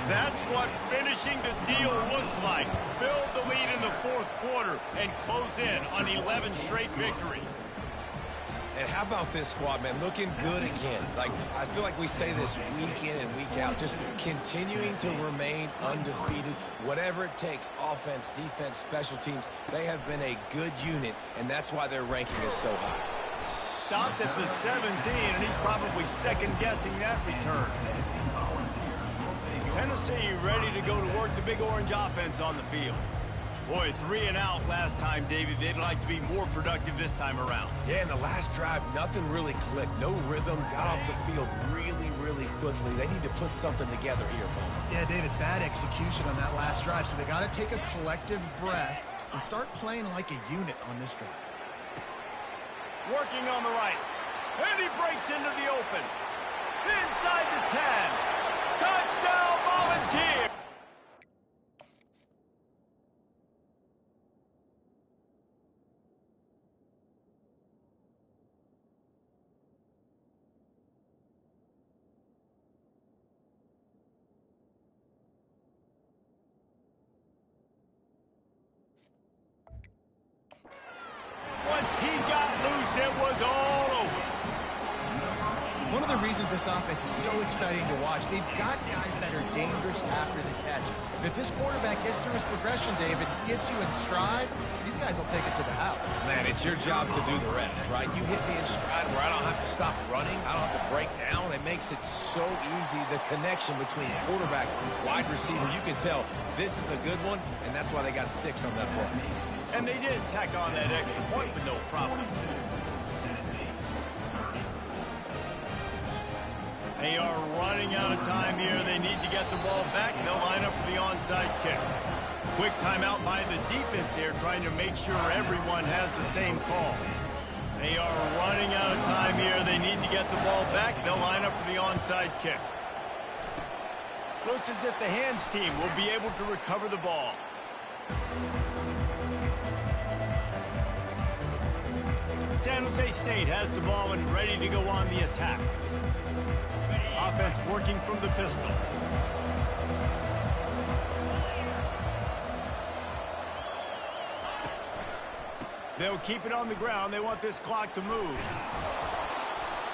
That's what finishing the deal looks like. Build the lead in the 4th quarter and close in on 11 straight victories. And how about this squad, man? Looking good again. Like, I feel like we say this week in and week out, just continuing to remain undefeated. Whatever it takes, offense, defense, special teams, they have been a good unit, and that's why their ranking is so high. Stopped at the 17, and he's probably second-guessing that return. Tennessee ready to go to work the Big Orange offense on the field. Boy, 3 and out last time, David. They'd like to be more productive this time around. Yeah, in the last drive, nothing really clicked. No rhythm, got off the field really, really quickly. They need to put something together here, Paul. Yeah, David, bad execution on that last drive, so they got to take a collective breath and start playing like a unit on this drive. Working on the right. And he breaks into the open. Inside the 10. Touchdown, Volunteer. Once he got loose, it was all over. one of the reasons this offense is so exciting to watch. They've got guys that are dangerous after the catch. And if this quarterback gets through his progression, David, gets you in stride, these guys will take it to the house. Man, it's your job to do the rest, right? You hit me in stride where I don't have to stop running. I don't have to break down. It makes it so easy. The connection between quarterback and wide receiver, you can tell this is a good one, and that's why they got 6 on that play. And they did tack on that extra point with no problem. They are running out of time here. They need to get the ball back. They'll line up for the onside kick. Quick timeout by the defense here, trying to make sure everyone has the same call. They are running out of time here. They need to get the ball back. They'll line up for the onside kick. Looks as if the hands team will be able to recover the ball. San Jose State has the ball and ready to go on the attack. Offense working from the pistol. They'll keep it on the ground. They want this clock to move.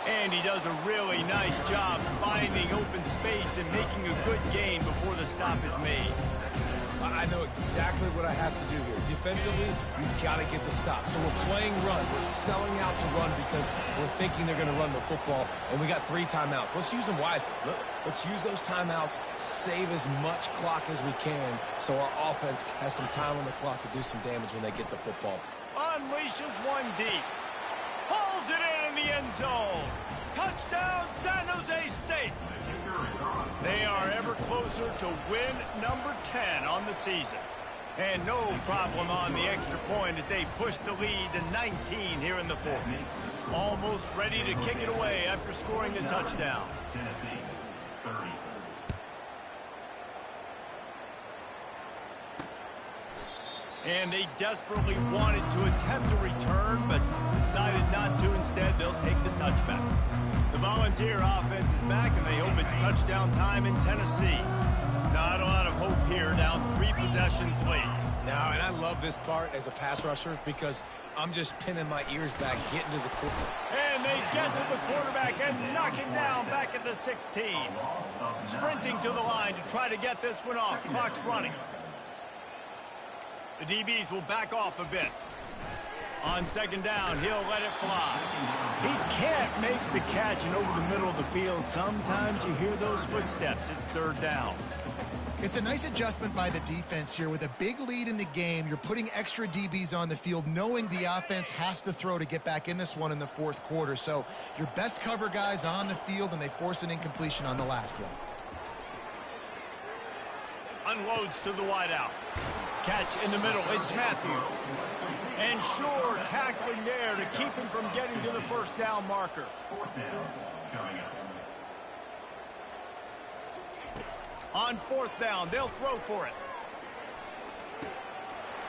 And he does a really nice job finding open space and making a good gain before the stop is made. I know exactly what I have to do here. Defensively, we've got to get the stop. So we're playing run. We're selling out to run because we're thinking they're going to run the football, and we got 3 timeouts. Let's use them wisely. Let's use those timeouts, save as much clock as we can so our offense has some time on the clock to do some damage when they get the football. Unleashes one deep. Pulls it in the end zone. Touchdown, San Jose State. They are ever closer to win number 10 on the season. And no problem on the extra point as they push the lead to 19 here in the 4th. Almost ready to kick it away after scoring the touchdown. And they desperately wanted to attempt a return, but decided not to. Instead, they'll take the touchback. The Volunteer offense is back, and they hope it's touchdown time in Tennessee. Not a lot of hope here, down 3 possessions late. Now, and I love this part as a pass rusher because I'm just pinning my ears back, getting to the quarterback. And they get to the quarterback and knock him down back at the 16. Sprinting to the line to try to get this one off. Clock's running. The DBs will back off a bit. On 2nd down, he'll let it fly. He can't make the catch, and over the middle of the field, sometimes you hear those footsteps. It's 3rd down. It's a nice adjustment by the defense here. With a big lead in the game, you're putting extra DBs on the field, knowing the offense has to throw to get back in this one in the 4th quarter. So your best cover guys on the field, and they force an incompletion on the last one. Unloads to the wideout. Catch in the middle. It's Matthews. And Shore tackling there to keep him from getting to the 1st down marker. 4th down coming up. On 4th down, they'll throw for it.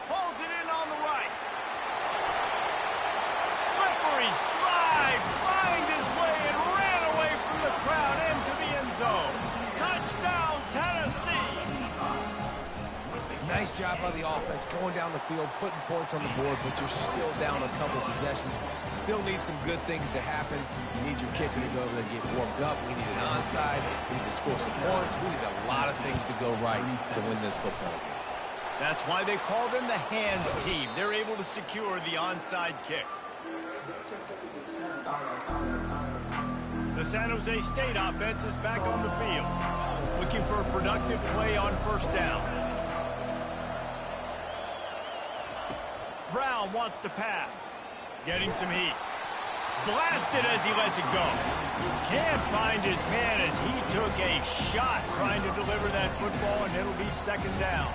Pulls it in on the right. Slippery slide. Find his way and ran away from the crowd into the end zone. Touchdown, Tennessee. Nice job by the offense, going down the field, putting points on the board, but you're still down a couple possessions. Still need some good things to happen. You need your kicker to go over there and get warmed up. We need an onside. We need to score some points. We need a lot of things to go right to win this football game. That's why they call them the hands team. They're able to secure the onside kick. The San Jose State offense is back on the field, looking for a productive play on 1st down. Brown wants to pass. Getting some heat. Blasted as he lets it go. Can't find his man as he took a shot trying to deliver that football, and it'll be 2nd down.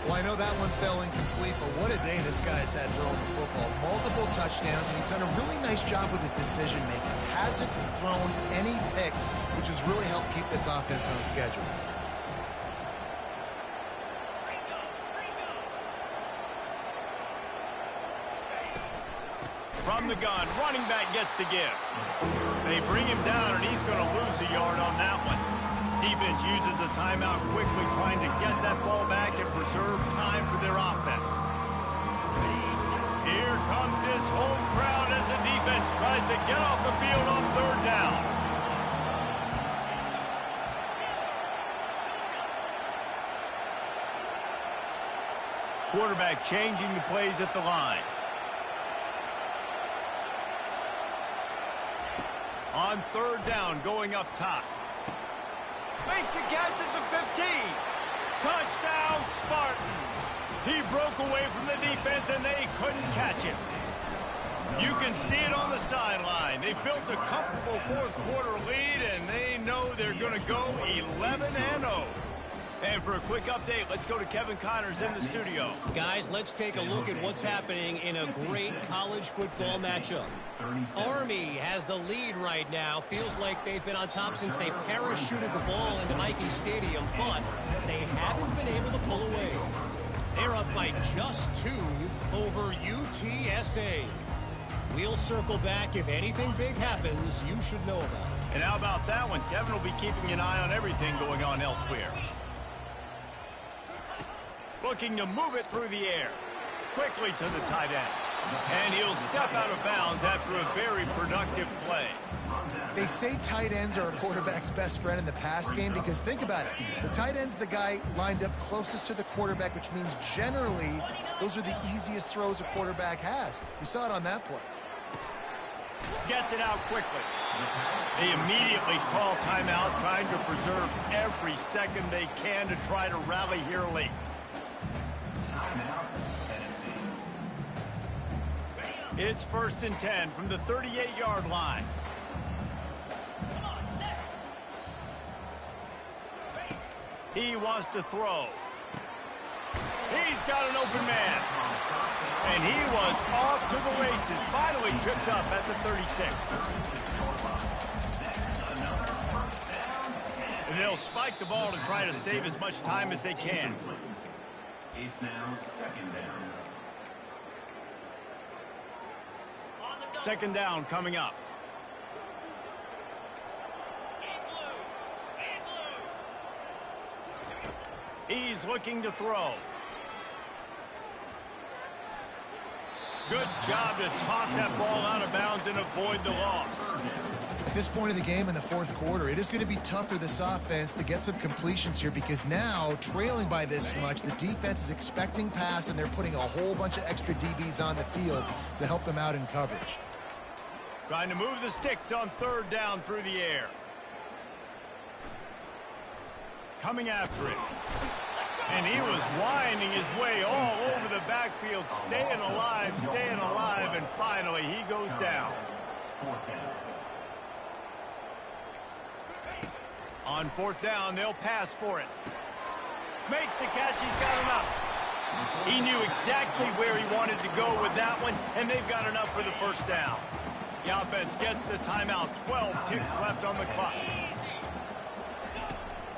Well, I know that one fell incomplete, but what a day this guy's had throwing the football. Multiple touchdowns, and he's done a really nice job with his decision-making. Hasn't thrown any picks, which has really helped keep this offense on schedule. From the gun, running back gets to give. They bring him down, and he's going to lose a yard on that one. Defense uses a timeout quickly, trying to get that ball back and preserve time for their offense. Here comes this home crowd as the defense tries to get off the field on 3rd down. Quarterback changing the plays at the line. On third down, going up top. Makes a catch at the 15. Touchdown, Spartans. He broke away from the defense, and they couldn't catch him. You can see it on the sideline. They've built a comfortable fourth-quarter lead, and they know they're going to go 11-0. And for a quick update, let's go to Kevin Connors in the studio. Guys, let's take a look at what's happening in a great college football matchup. Army has the lead right now. Feels like they've been on top since they parachuted the ball into Nike Stadium, but they haven't been able to pull away. They're up by just 2 over UTSA. We'll circle back. If anything big happens, you should know about it. And how about that one? Kevin will be keeping an eye on everything going on elsewhere. Looking to move it through the air. Quickly to the tight end. And he'll step out of bounds after a very productive play. They say tight ends are a quarterback's best friend in the pass game because think about it. The tight end's the guy lined up closest to the quarterback, which means generally those are the easiest throws a quarterback has. You saw it on that play. Gets it out quickly. They immediately call timeout, trying to preserve every second they can to try to rally here late. It's 1st and 10 from the 38-yard line. He wants to throw. He's got an open man. And he was off to the races. Finally tripped up at the 36. And they'll spike the ball to try to save as much time as they can. It's now 2nd down. 2nd down coming up. He's looking to throw. Good job to toss that ball out of bounds and avoid the loss. At this point of the game in the fourth quarter, it is going to be tough for this offense to get some completions here because now, trailing by this much, the defense is expecting pass and they're putting a whole bunch of extra DBs on the field to help them out in coverage. Trying to move the sticks on 3rd down through the air. Coming after it. And he was winding his way all over the backfield, staying alive, and finally he goes down. On 4th down, they'll pass for it. Makes the catch, he's got enough. He knew exactly where he wanted to go with that one, and they've got enough for the 1st down. The offense gets the timeout, 12 ticks left on the clock.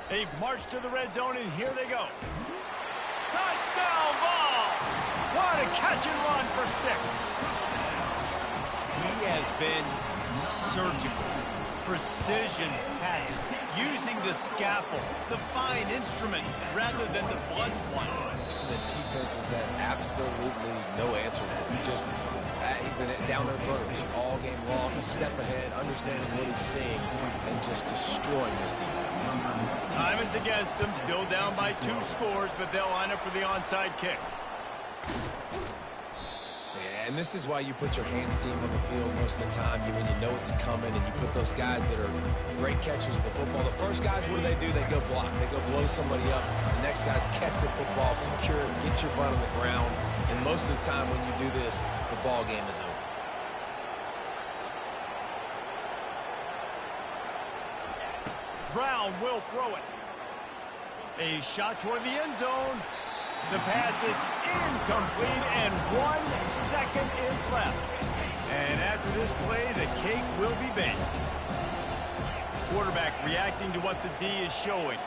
They've marched to the red zone, and here they go. Touchdown ball! What a catch and run for 6. He has been surgical. Precision passes, using the scalpel, the fine instrument, rather than the blunt one. The defense has had absolutely no answer for him. Just, he's been down their throats all game long, a step ahead, understanding what he's seeing, and just destroying this defense. Time is against them, still down by 2 scores, but they'll line up for the onside kick. And this is why you put your hands team on the field most of the time when you know it's coming, and you put those guys that are great catchers of the football. The first guys, what do? They go block. They go blow somebody up. The next guys catch the football, secure it, get your butt on the ground. And most of the time when you do this, the ball game is over. Brown will throw it. A shot toward the end zone. The pass is incomplete, and 1 second is left. And after this play, the cake will be baked. Quarterback reacting to what the D is showing.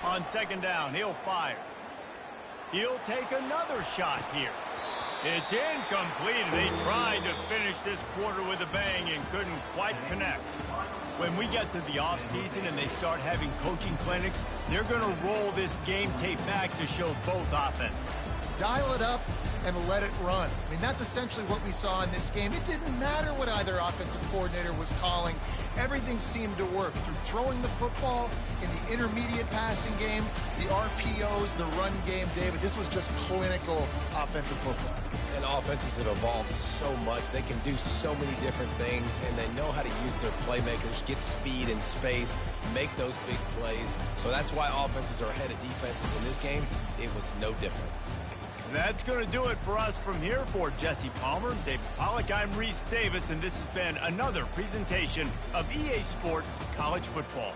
On 2nd down, he'll fire. He'll take another shot here. It's incomplete, and they tried to finish this quarter with a bang and couldn't quite connect. When we get to the offseason and they start having coaching clinics, they're going to roll this game tape back to show both offenses. Dial it up and let it run. I mean, that's essentially what we saw in this game. It didn't matter what either offensive coordinator was calling. Everything seemed to work through throwing the football, in the intermediate passing game, the RPOs, the run game. David, this was just clinical offensive football. And offenses have evolved so much. They can do so many different things, and they know how to use their playmakers, get speed and space, make those big plays. So that's why offenses are ahead of defenses in this game. It was no different. That's going to do it for us from here. For Jesse Palmer, David Pollack, I'm Reese Davis, and this has been another presentation of EA Sports College Football.